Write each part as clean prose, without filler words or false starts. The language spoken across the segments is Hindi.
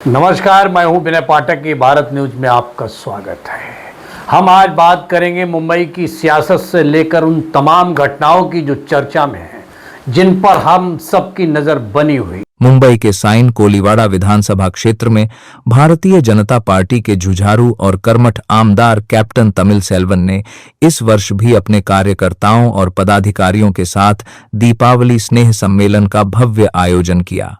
नमस्कार, मैं हूं विनय पाठक की भारत न्यूज में आपका स्वागत है। हम आज बात करेंगे मुंबई की सियासत से लेकर उन तमाम घटनाओं की जो चर्चा में हैं, जिन पर हम सबकी नजर बनी हुई। मुंबई के साइन कोलीवाड़ा विधानसभा क्षेत्र में भारतीय जनता पार्टी के जुझारू और कर्मठ आमदार कैप्टन तमिल सेल्वन ने इस वर्ष भी अपने कार्यकर्ताओं और पदाधिकारियों के साथ दीपावली स्नेह सम्मेलन का भव्य आयोजन किया।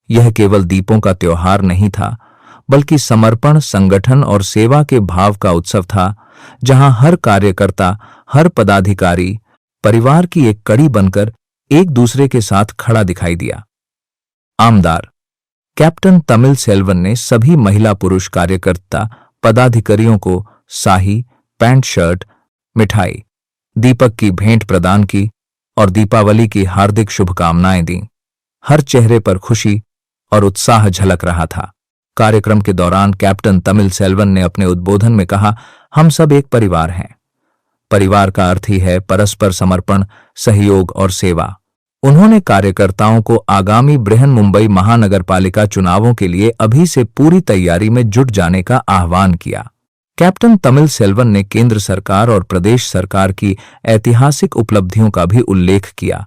यह केवल दीपों का त्योहार नहीं था, बल्कि समर्पण, संगठन और सेवा के भाव का उत्सव था, जहां हर कार्यकर्ता, हर पदाधिकारी परिवार की एक कड़ी बनकर एक दूसरे के साथ खड़ा दिखाई दिया। आमदार कैप्टन तमिल सेल्वन ने सभी महिला पुरुष कार्यकर्ता पदाधिकारियों को शाही पैंट शर्ट, मिठाई, दीपक की भेंट प्रदान की और दीपावली की हार्दिक शुभकामनाएं दी। हर चेहरे पर खुशी और उत्साह झलक रहा था। कार्यक्रम के दौरान कैप्टन तमिल सेल्वन ने अपने उद्बोधन में कहा, हम सब एक परिवार हैं। परिवार का अर्थ ही है परस्पर समर्पण, सहयोग और सेवा। उन्होंने कार्यकर्ताओं को आगामी बृहन मुंबई महानगरपालिका चुनावों के लिए अभी से पूरी तैयारी में जुट जाने का आह्वान किया। कैप्टन तमिल सेल्वन ने केंद्र सरकार और प्रदेश सरकार की ऐतिहासिक उपलब्धियों का भी उल्लेख किया।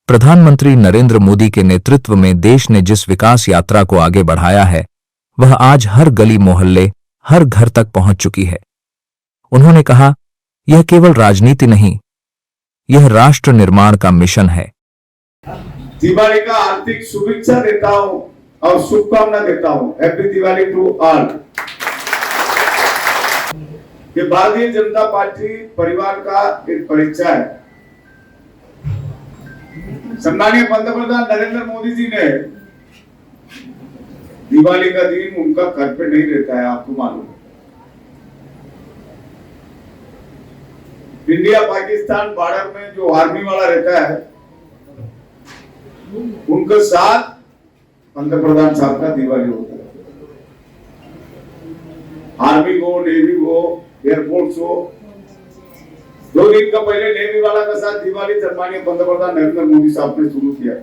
प्रधानमंत्री नरेंद्र मोदी के नेतृत्व में देश ने जिस विकास यात्रा को आगे बढ़ाया है, वह आज हर गली मोहल्ले, हर घर तक पहुंच चुकी है। उन्होंने कहा, यह केवल राजनीति नहीं, यह राष्ट्र निर्माण का मिशन है। दिवाली का हार्दिक शुभेच्छा देता हूं और शुभकामना देता हूं। Happy Diwali to all. ये भारतीय जनता पार्टी परिवार का एक परिचय है। सम्मानीय पंतप्रधान नरेंद्र मोदी जी ने दिवाली का दिन उनका घर पे नहीं रहता है, आपको मालूम है। इंडिया पाकिस्तान बॉर्डर में जो आर्मी वाला रहता है, उनके साथ पंतप्रधान साहब का दिवाली होता है। आर्मी हो, नेवी हो, एयरफोर्स हो, 2 दिन का पहले नेवी वाला के साथ दिवाली सम्मानीय पंतप्रधान नरेंद्र मोदी साहब ने शुरू किया।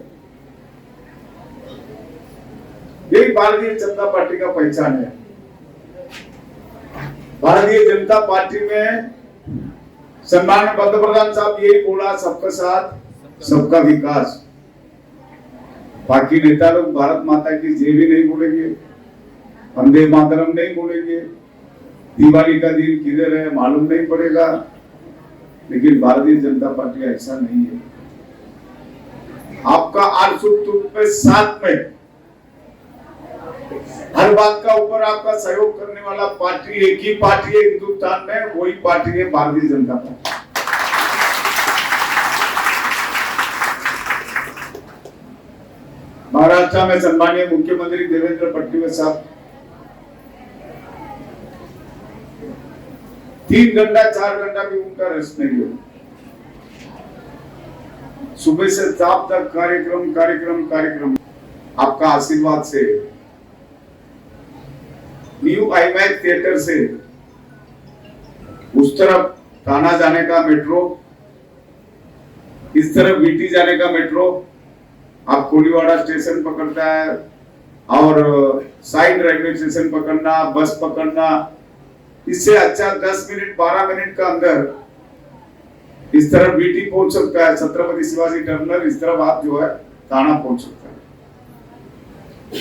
यही भारतीय जनता पार्टी का पहचान है। भारतीय जनता पार्टी में सम्मानीय पंतप्रधान साहब यही बोला, सबका साथ सबका विकास। बाकी नेता लोग भारत माता की जय भी नहीं बोलेंगे, वंदे मातरम नहीं बोलेंगे, दिवाली का दिन किधर है मालूम नहीं पड़ेगा, लेकिन भारतीय जनता पार्टी ऐसा नहीं है। आपका आर सुख दुख में साथ में हर बात का ऊपर आपका सहयोग करने वाला पार्टी एक ही पार्टी है हिंदुस्तान में, वही पार्टी है भारतीय जनता पार्टी। महाराष्ट्र में सम्मानीय मुख्यमंत्री देवेंद्र फडणवीस साहब 3 घंटा 4 घंटा भी उनका रेस्ट नहीं हो। सुबह से शाम तक कार्यक्रम कार्यक्रम कार्यक्रम। आपका आशीर्वाद से न्यू आईमैक्स थिएटर से उस तरफ थाना जाने का मेट्रो, इस तरफ बीटी जाने का मेट्रो, आप कोलीवाड़ा स्टेशन पकड़ता है और साइड रेलवे स्टेशन पकड़ना, बस पकड़ना, इससे अच्छा 10 मिनट 12 मिनट का अंदर इस तरफ बीटी पहुंच सकता है, छत्रपति शिवाजी टर्मिनल, इस तरफ आप जो है थाना पहुंच सकता है।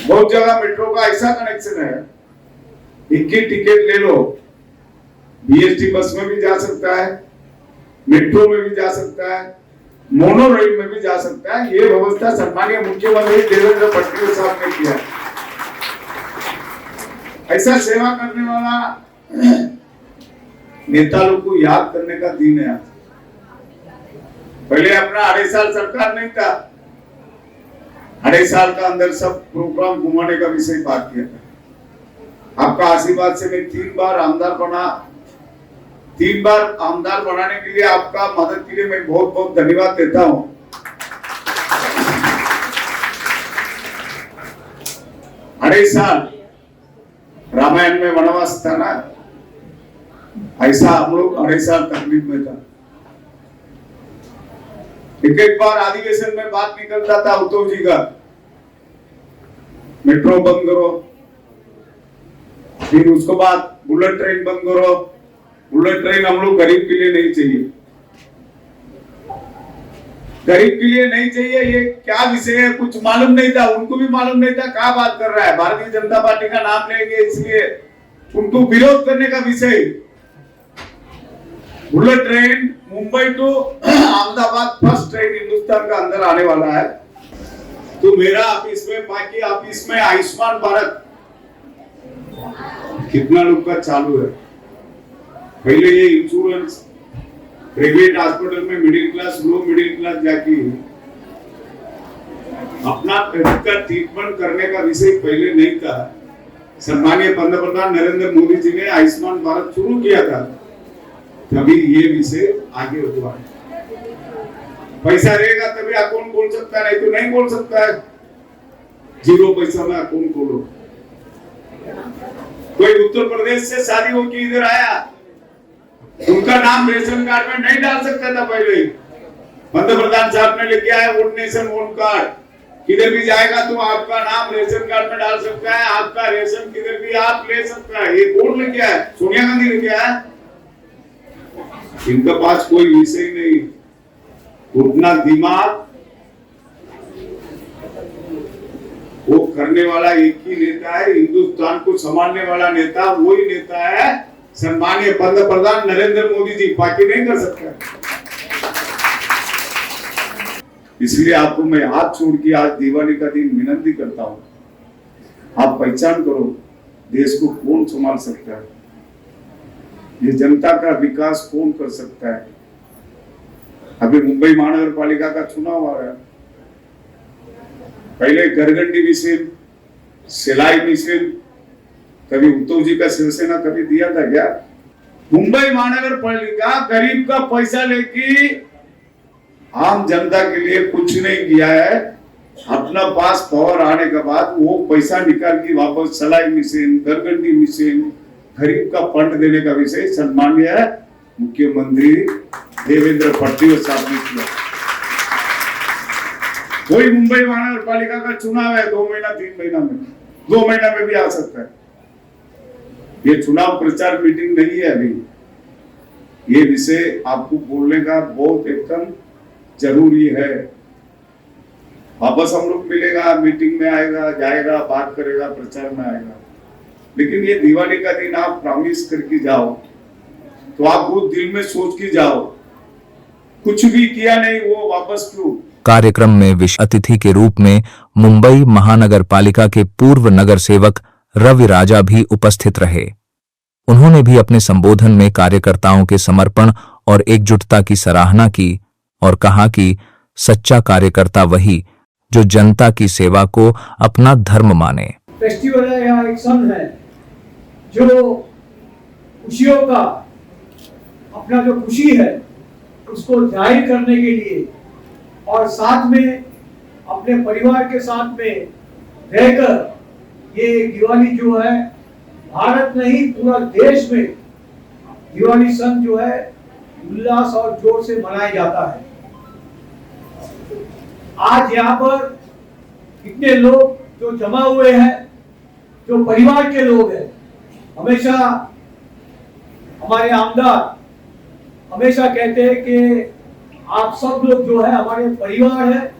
बहुत जगह मेट्रो का ऐसा कनेक्शन है, एक ही टिकट ले लो, बीएसटी बस में भी जा सकता है, मेट्रो में भी जा सकता है, मोनो रेल में भी जा सकता है। ये व्यवस्था सम्मानीय मुख्यमंत्री देवेंद्र फडणवीस साहब ने किया। ऐसा सेवा करने वाला नेता लोग को याद करने का दिन है आज। पहले अपना 2.5 साल सरकार नहीं था, 2.5 साल का अंदर सब प्रोग्राम घुमाने का विषय बात किया था। आपका आशीर्वाद से मैं 3 बार आमदार बना। 3 बार आमदार बनाने के लिए आपका मदद के लिए मैं बहुत बहुत धन्यवाद देता हूं। अढ़ाई साल रामायण में वनवास था ना, ऐसा हम लोग 2.5 साल तकलीफ में था। एक बार अधिवेशन में बात निकलता था उद्धव जी का, मेट्रो बंद करो, फिर उसके बाद बुलेट ट्रेन बंद करो। बुलेट ट्रेन हम लोग गरीब के लिए नहीं चाहिए, गरीब के लिए नहीं चाहिए। ये क्या विषय है, कुछ मालूम नहीं था, उनको भी मालूम नहीं था क्या बात कर रहा है। भारतीय जनता पार्टी का नाम लेंगे इसलिए उनको विरोध करने का विषय। Bullet train Mumbai to Ahmedabad first train Hindustan का अंदर आने वाला है। तो मेरा ऑफिस में, बाकी ऑफिस में आयुष्मान भारत कितना लोग का चालू है। पहले ये इंश्योरेंस प्राइवेट हॉस्पिटल में middle class, low middle class जाके अपना का ट्रीटमेंट करने का विषय पहले नहीं था। सम्मानीय पंतप्रधान नरेंद्र मोदी जी ने आयुष्मान भारत शुरू किया था, तभी ये विषय आगे हुआ। पैसा रहेगा तभी अकाउंट खोल सकता है, नहीं तो नहीं खोल सकता है। जीरो पैसा में अकाउंट खोलो। कोई उत्तर प्रदेश से शादी होकर इधर आया, उनका नाम रेशन कार्ड में नहीं डाल सकता था पहले। पंतप्रधान साहब ने लेके आया वन नेशन वन कार्ड। किधर भी जाएगा तो आपका नाम रेशन कार्ड में डाल सकता है, आपका रेशन किधर भी आप ले सकता है। ये कौन लेके आया? सोनिया गांधी लेके आया। इनके पास कोई विषय नहीं, उतना दिमाग। वो करने वाला एक ही नेता है, हिंदुस्तान को संभालने वाला नेता वही नेता है, सम्मानीय पंतप्रधान नरेंद्र मोदी जी। बाकी नहीं कर सकता। इसलिए आपको मैं हाथ छोड़ के आज दिवाली का दिन विनती करता हूं, आप पहचान करो देश को कौन संभाल सकता है, ये जनता का विकास कौन कर सकता है। अभी मुंबई महानगर पालिका का चुनाव आ रहा है। पहले घरगंडी मिशन, सिलाई मिशन, कभी उद्धव जी का शिवसेना कभी दिया था क्या? मुंबई महानगर पालिका गरीब का पैसा लेके आम जनता के लिए कुछ नहीं किया है। अपना पास पावर आने के बाद वो पैसा निकाल के वापस सिलाई मिशन, घरगंडी मिशन, गरीब का फंड देने का विषय सम्मानीय मुख्यमंत्री देवेंद्र फडणवीस साहब ने किया। कोई मुंबई महानगर पालिका का चुनाव है 2 महीना 3 महीना में, 2 महीना में भी आ सकता है। ये चुनाव प्रचार मीटिंग नहीं है। अभी ये विषय आपको बोलने का बहुत एकदम जरूरी है। वापस हम लोग मिलेगा, मीटिंग में आएगा, जाएगा, बात करेगा, प्रचार में आएगा। लेकिन ये दिवाली का दिन आप प्रॉमिस करके जाओ तो आप वो दिल में सोच के जाओ, कुछ भी किया नहीं वो वापस क्यों। कार्यक्रम में विशेष अतिथि के रूप में मुंबई महानगर पालिका के पूर्व नगर सेवक रवि राजा भी उपस्थित रहे। उन्होंने भी अपने संबोधन में कार्यकर्ताओं के समर्पण और एकजुटता की सराहना की और कहा कि सच्चा कार्यकर्ता वही जो जनता की सेवा को अपना धर्म माने। फेस्टिवल है या एक सन है जो खुशियों का, अपना जो खुशी है उसको जाहिर करने के लिए और साथ में अपने परिवार के साथ में रहकर ये दिवाली जो है भारत नहीं पूरा देश में दिवाली सन जो है उल्लास और जोर से मनाया जाता है। आज यहाँ पर इतने लोग जो जमा हुए हैं, जो परिवार के लोग हैं, हमेशा हमारे आमदार हमेशा कहते हैं कि आप सब लोग जो है हमारे परिवार है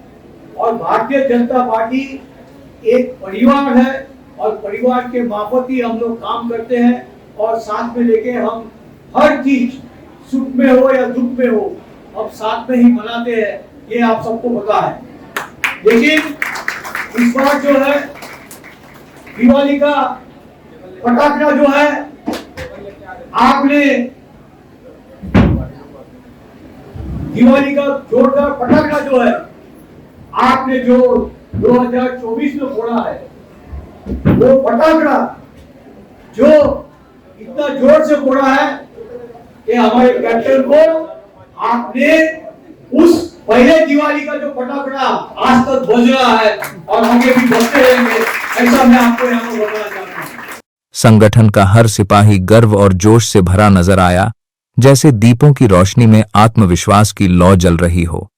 और भारतीय जनता पार्टी एक परिवार है और परिवार के मार्फत ही हम लोग काम करते हैं और साथ में लेके हम हर चीज सुख में हो या दुख में हो हम साथ में ही मनाते हैं। ये आप सबको पता है। लेकिन इस बार जो है दिवाली का पटाखा जो है आपने दिवाली का जोरदार पटाखा जो है आपने जो 2024 में फोड़ा है, वो पटाखा जो इतना जोर से फोड़ा है कि हमारे कैप्टन को आपने उस पहले दिवाली का जो पटाखा आज तक बज रहा है और आगे भी बजते रहेंगे, ऐसा मैं आपको यहाँ पर बताना चाहता हूँ। संगठन का हर सिपाही गर्व और जोश से भरा नजर आया, जैसे दीपों की रोशनी में आत्मविश्वास की लौ जल रही हो।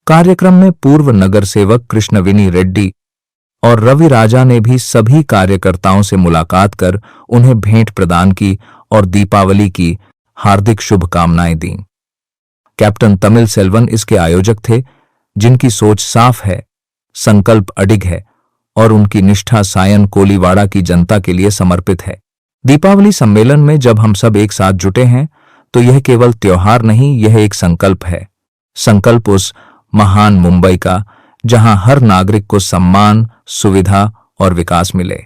कार्यक्रम में पूर्व नगर सेवक कृष्णवेनी रेड्डी और रवि राजा ने भी सभी कार्यकर्ताओं से मुलाकात कर उन्हें भेंट प्रदान की और दीपावली की हार्दिक शुभकामनाएं दी। कैप्टन तमिल सेल्वन इसके आयोजक थे, जिनकी सोच साफ है, संकल्प अडिग है और उनकी निष्ठा सायन कोलीवाड़ा की जनता के लिए समर्पित है। दीपावली सम्मेलन में जब हम सब एक साथ जुटे हैं तो यह केवल त्योहार नहीं, यह एक संकल्प है। संकल्प उस महान मुंबई का जहां हर नागरिक को सम्मान, सुविधा और विकास मिले।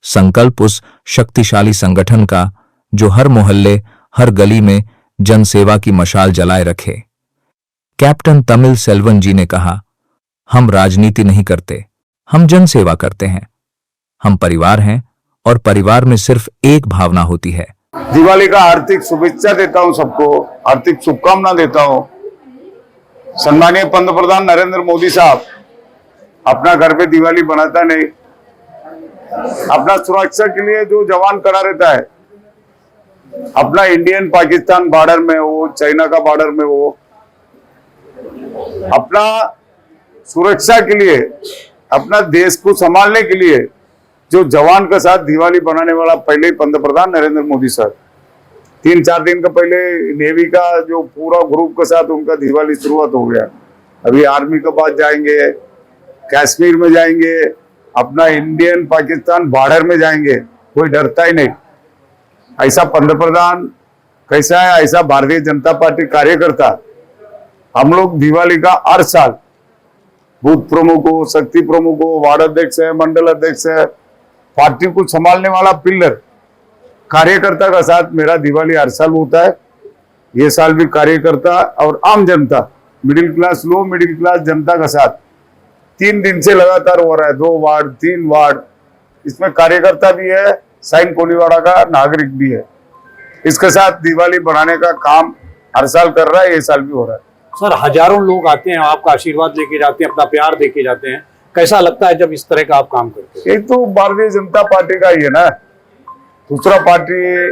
संकल्प उस शक्तिशाली संगठन का जो हर मोहल्ले, हर गली में जनसेवा की मशाल जलाए रखे। कैप्टन तमिल सेल्वन जी ने कहा, हम राजनीति नहीं करते, हम जनसेवा करते हैं। हम परिवार हैं और परिवार में सिर्फ एक भावना होती है। दिवाली का हार्दिक शुभेच्छा देता हूं, सबको हार्दिक शुभकामना देता हूं। सम्मानीय पंतप्रधान नरेंद्र मोदी साहब अपना घर पे दिवाली बनाता नहीं, अपना सुरक्षा के लिए जो जवान खड़ा रहता है, अपना इंडियन पाकिस्तान बॉर्डर में हो, चाइना का बॉर्डर में हो, अपना सुरक्षा के लिए, अपना देश को संभालने के लिए जो जवान के साथ दिवाली बनाने वाला पहले पंतप्रधान नरेंद्र मोदी साहब 3-4 दिन का पहले नेवी का जो पूरा ग्रुप के साथ उनका दिवाली शुरुआत हो गया। अभी आर्मी के पास जाएंगे, कश्मीर में जाएंगे, अपना इंडियन पाकिस्तान बॉर्डर में जाएंगे, कोई डरता ही नहीं। ऐसा पंतप्रधान कैसा है, ऐसा भारतीय जनता पार्टी कार्यकर्ता। हम लोग दिवाली का हर साल बूथ प्रमुख हो, शक्ति प्रमुख हो, वार्ड अध्यक्ष है, मंडल अध्यक्ष है, पार्टी को संभालने वाला पिलर कार्यकर्ता का साथ मेरा दिवाली हर साल होता है। ये साल भी कार्यकर्ता और आम जनता, middle class, low middle class जनता का साथ 3 दिन से लगातार हो रहा है। 2 वार्ड, 3 वार्ड, इसमें कार्यकर्ता भी है, साइन कोलीवाड़ा का नागरिक भी है। इसके साथ दिवाली बनाने का काम हर साल कर रहा है, ये साल भी हो रहा है। सर, हजारों लोग आते हैं, आपका आशीर्वाद लेके जाते हैं, अपना प्यार देके जाते हैं। कैसा लगता है जब इस तरह का आप काम करते हैं? एक तो भारतीय जनता पार्टी का ही है ना, दूसरा पार्टी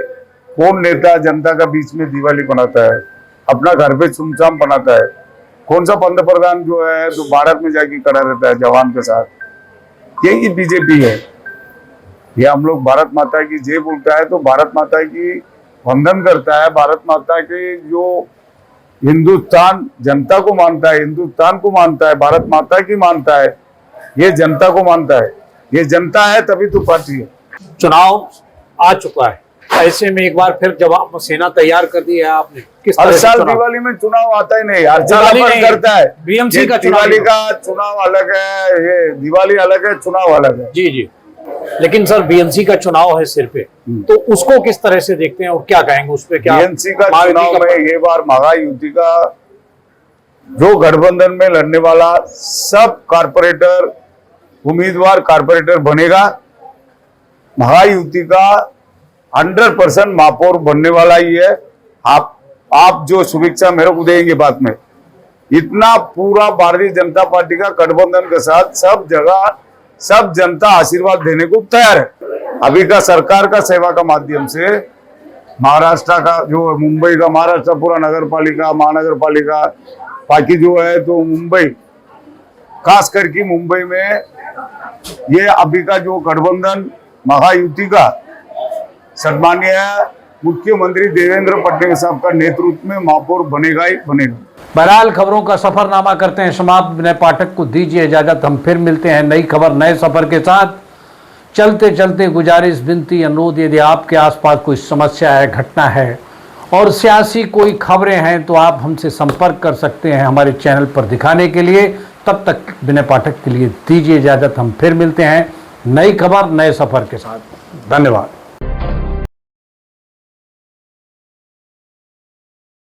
कौन नेता जनता का बीच में दिवाली बनाता है, अपना घर पे सुमसाम बनाता है? कौन सा पंतप्रधान जो है जो भारत में जाके खड़ा रहता है जवान के साथ? यही बीजेपी है। ये हम लोग भारत माता की जय बोलता है तो भारत माता की वंदन करता है, भारत माता के जो हिंदुस्तान जनता को मानता है, हिंदुस्तान को मानता है, भारत माता की मानता है, ये जनता को मानता है। ये जनता है तभी तो पार्टी है। चुनाव आ चुका है, ऐसे में एक बार फिर जब आप सेना तैयार कर दी है आपने, किस हर तरह साल से दिवाली में चुनाव आता ही नहीं, हर साल दिवाली अपन नहीं, करता है। बीएमसी ये का चुनाव दिवाली का चुनाव अलग है, ये दिवाली अलग है, चुनाव अलग है। जी जी, लेकिन सर बीएमसी का चुनाव है सिर पे, तो उसको किस तरह से देखते हैं और क्या कहेंगे उस पे? क्या बीएमसी का चुनाव में ये बार महायुति का जो गठबंधन में लड़ने वाला सब कारपोरेटर उम्मीदवार कारपोरेटर बनेगा। महायुति का 100% महापौर बनने वाला ही है। आप जो शुभेच्छा मेरे को देंगे बाद में, इतना पूरा भारतीय जनता पार्टी का गठबंधन के साथ सब जगह सब जनता आशीर्वाद देने को तैयार है। अभी का सरकार का सेवा का माध्यम से महाराष्ट्र का जो मुंबई का महाराष्ट्र पूरा नगर पालिका, महानगर पालिका, बाकी जो है तो मुंबई, खास करके मुंबई में ये अभी का जो गठबंधन महायुति का सम्मानीय मुख्यमंत्री देवेंद्र फडणवीस साहब का नेतृत्व में महापौर बनेगा ही बनेगा। बहरहाल खबरों का सफरनामा करते हैं समाप्त। विनय पाठक को दीजिए इजाजत, हम फिर मिलते हैं नई खबर नए सफर के साथ। चलते चलते गुजारिश, विनती, अनुरोध, यदि आपके आसपास कोई समस्या है, घटना है और सियासी कोई खबरें हैं तो आप हमसे संपर्क कर सकते हैं हमारे चैनल पर दिखाने के लिए। तब तक विनय पाठक के लिए दीजिए इजाजत, हम फिर मिलते हैं नई खबर नए सफर के साथ। धन्यवाद।